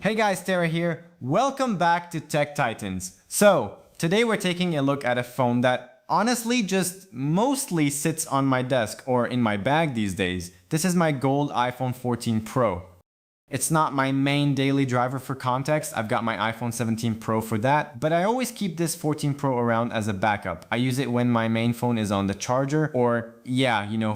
Hey guys, Tara here. Welcome back to Tech Titans. So, today we're taking a look at a phone that honestly just mostly sits on my desk or in my bag these days. This is my gold iPhone 14 Pro. It's not my main daily driver for context. I've got my iPhone 17 Pro for that, but I always keep this 14 Pro around as a backup. I use it when my main phone is on the charger or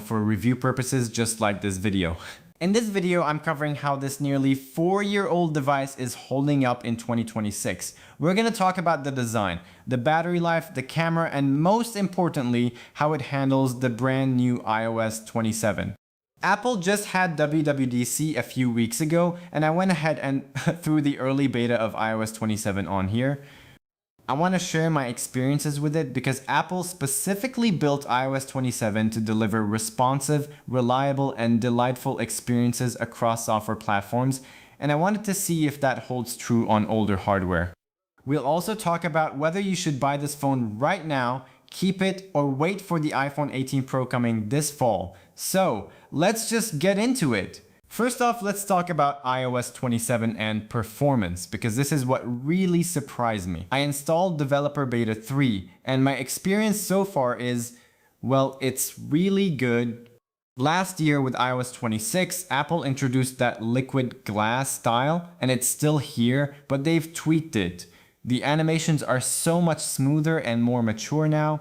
for review purposes just like this video. In this video, I'm covering how this nearly 4-year-old device is holding up in 2026. We're going to talk about the design, the battery life, the camera, and most importantly, how it handles the brand new iOS 27. Apple just had WWDC a few weeks ago, and I went ahead and threw the early beta of iOS 27 on here. I want to share my experiences with it because Apple specifically built iOS 27 to deliver responsive, reliable, and delightful experiences across software platforms, and I wanted to see if that holds true on older hardware. We'll also talk about whether you should buy this phone right now, keep it, or wait for the iPhone 18 Pro coming this fall. So, let's just get into it. First off, let's talk about iOS 27 and performance, because this is what really surprised me. I installed Developer Beta 3, and my experience so far is, well, it's really good. Last year with iOS 26, Apple introduced that liquid glass style, and it's still here, but they've tweaked it. The animations are so much smoother and more mature now.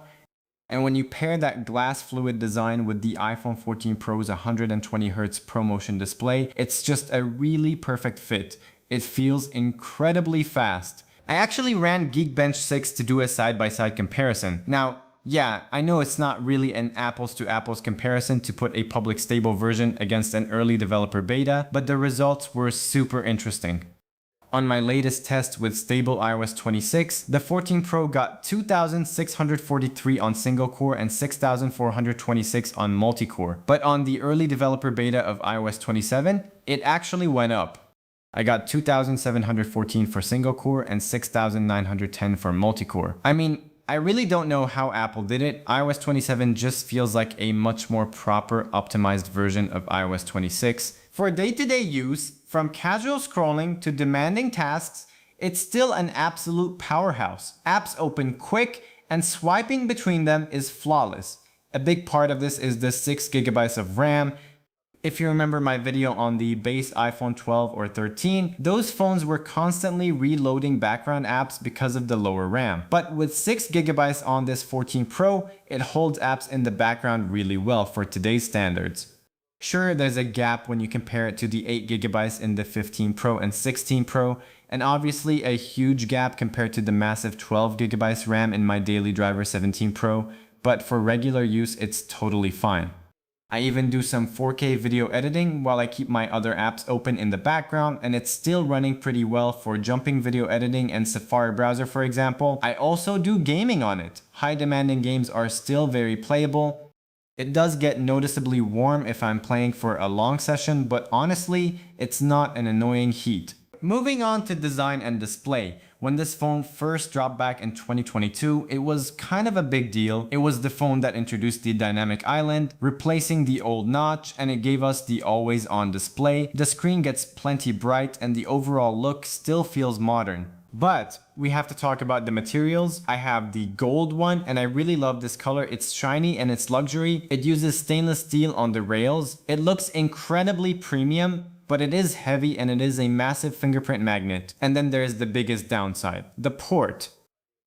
And when you pair that glass fluid design with the iPhone 14 Pro's 120Hz ProMotion display, it's just a really perfect fit. It feels incredibly fast. I actually ran Geekbench 6 to do a side-by-side comparison. Now, yeah, I know it's not really an apples-to-apples comparison to put a public stable version against an early developer beta, but the results were super interesting. On my latest test with stable iOS 26, the 14 Pro got 2,643 on single core and 6,426 on multi-core. But on the early developer beta of iOS 27, it actually went up. I got 2,714 for single core and 6,910 for multi-core. I mean, I really don't know how Apple did it. iOS 27 just feels like a much more proper optimized version of iOS 26. For day-to-day use, from casual scrolling to demanding tasks, it's still an absolute powerhouse. Apps open quick and swiping between them is flawless. A big part of this is the 6GB of RAM. If you remember my video on the base iPhone 12 or 13, those phones were constantly reloading background apps because of the lower RAM. But with 6GB on this 14 Pro, it holds apps in the background really well for today's standards. Sure, there's a gap when you compare it to the 8GB in the 15 Pro and 16 Pro, and obviously a huge gap compared to the massive 12GB RAM in my daily driver 17 Pro, but for regular use it's totally fine. I even do some 4K video editing while I keep my other apps open in the background, and it's still running pretty well for jumping video editing and Safari browser, for example. I also do gaming on it. High demanding games are still very playable. It does get noticeably warm if I'm playing for a long session, but honestly, it's not an annoying heat. Moving on to design and display. When this phone first dropped back in 2022, it was kind of a big deal. It was the phone that introduced the dynamic island, replacing the old notch, and it gave us the always on display. The screen gets plenty bright and the overall look still feels modern. But we have to talk about the materials. I have the gold one and I really love this color. It's shiny and it's luxury. It uses stainless steel on the rails. It looks incredibly premium, but it is heavy and it is a massive fingerprint magnet. And then there's the biggest downside, the port.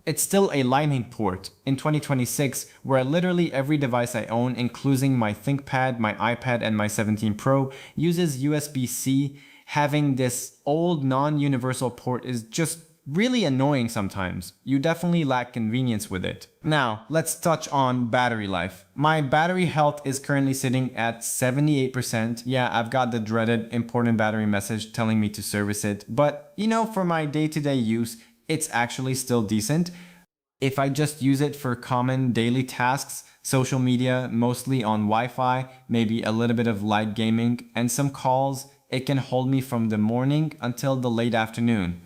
It's still a Lightning port. In 2026, where literally every device I own, including my ThinkPad, my iPad, and my 17 Pro, uses USB-C, having this old non-universal port is just really annoying sometimes. You definitely lack convenience with it. Now, let's touch on battery life. My battery health is currently sitting at 78%. Yeah, I've got the dreaded important battery message telling me to service it. But, for my day-to-day use, it's actually still decent. If I just use it for common daily tasks, social media, mostly on Wi-Fi, maybe a little bit of light gaming, and some calls, it can hold me from the morning until the late afternoon.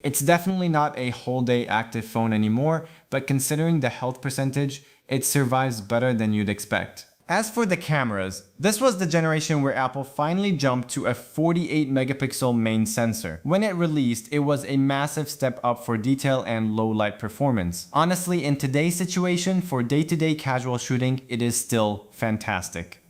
It's definitely not a whole day active phone anymore, but considering the health percentage, it survives better than you'd expect. As for the cameras, this was the generation where Apple finally jumped to a 48 megapixel main sensor. When it released, it was a massive step up for detail and low light performance. Honestly, in today's situation, for day-to-day casual shooting, it is still fantastic.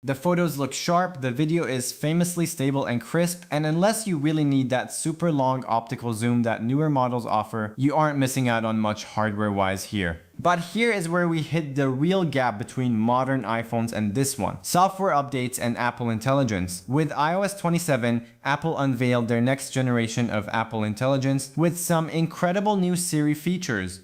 The photos look sharp, the video is famously stable and crisp, and unless you really need that super long optical zoom that newer models offer, you aren't missing out on much hardware-wise here. But here is where we hit the real gap between modern iPhones and this one: software updates and Apple Intelligence. With iOS 27, Apple unveiled their next generation of Apple Intelligence with some incredible new Siri features.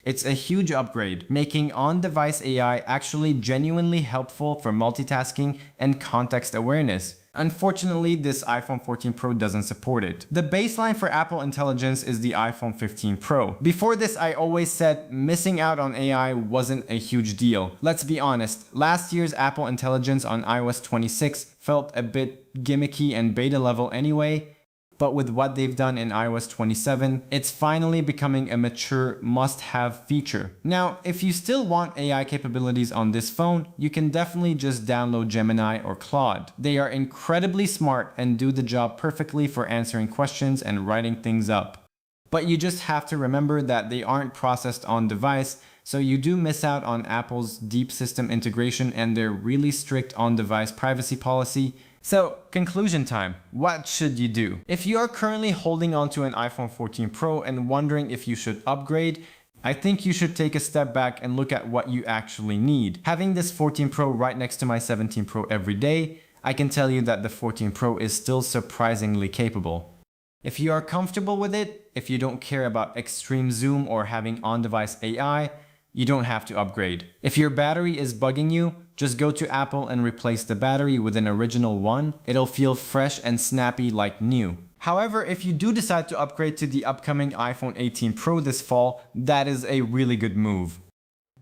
It's a huge upgrade, making on-device AI actually genuinely helpful for multitasking and context awareness. Unfortunately, this iPhone 14 Pro doesn't support it. The baseline for Apple Intelligence is the iPhone 15 Pro. Before this, I always said missing out on AI wasn't a huge deal. Let's be honest, last year's Apple Intelligence on iOS 26 felt a bit gimmicky and beta level anyway. But with what they've done in iOS 27, it's finally becoming a mature must-have feature. Now, if you still want AI capabilities on this phone, you can definitely just download Gemini or Claude. They are incredibly smart and do the job perfectly for answering questions and writing things up. But you just have to remember that they aren't processed on device, so you do miss out on Apple's deep system integration and their really strict on-device privacy policy. So, conclusion time. What should you do? If you are currently holding on to an iPhone 14 Pro and wondering if you should upgrade, I think you should take a step back and look at what you actually need. Having this 14 Pro right next to my 17 Pro every day, I can tell you that the 14 Pro is still surprisingly capable. If you are comfortable with it, if you don't care about extreme zoom or having on-device AI, you don't have to upgrade. If your battery is bugging you, just go to Apple and replace the battery with an original one. It'll feel fresh and snappy like new. However, if you do decide to upgrade to the upcoming iPhone 18 Pro this fall, that is a really good move.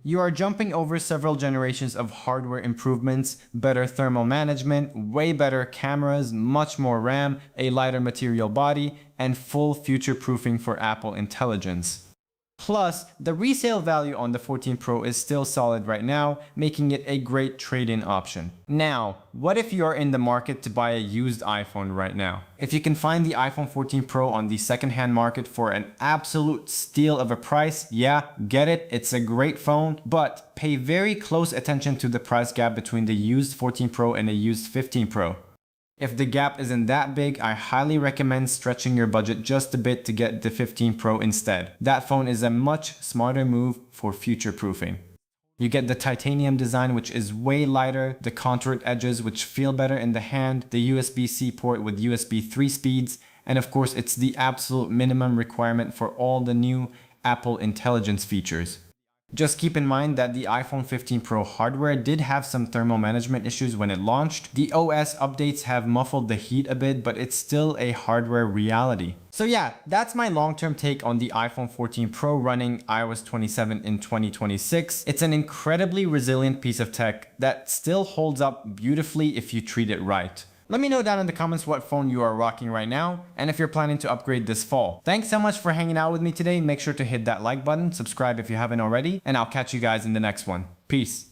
You are jumping over several generations of hardware improvements, better thermal management, way better cameras, much more RAM, a lighter material body, and full future-proofing for Apple Intelligence. Plus, the resale value on the 14 Pro is still solid right now, making it a great trade-in option. Now, what if you are in the market to buy a used iPhone right now? If you can find the iPhone 14 Pro on the second-hand market for an absolute steal of a price, yeah, get it, it's a great phone, but pay very close attention to the price gap between the used 14 Pro and a used 15 Pro. If the gap isn't that big, I highly recommend stretching your budget just a bit to get the 15 Pro instead. That phone is a much smarter move for future-proofing. You get the titanium design, which is way lighter, the contoured edges which feel better in the hand, the USB-C port with USB 3 speeds, and of course it's the absolute minimum requirement for all the new Apple Intelligence features. Just keep in mind that the iPhone 15 Pro hardware did have some thermal management issues when it launched. The OS updates have muffled the heat a bit, but it's still a hardware reality. So yeah, that's my long-term take on the iPhone 14 Pro running iOS 27 in 2026. It's an incredibly resilient piece of tech that still holds up beautifully if you treat it right. Let me know down in the comments what phone you are rocking right now and if you're planning to upgrade this fall. Thanks so much for hanging out with me today. Make sure to hit that like button, subscribe if you haven't already, and I'll catch you guys in the next one. Peace.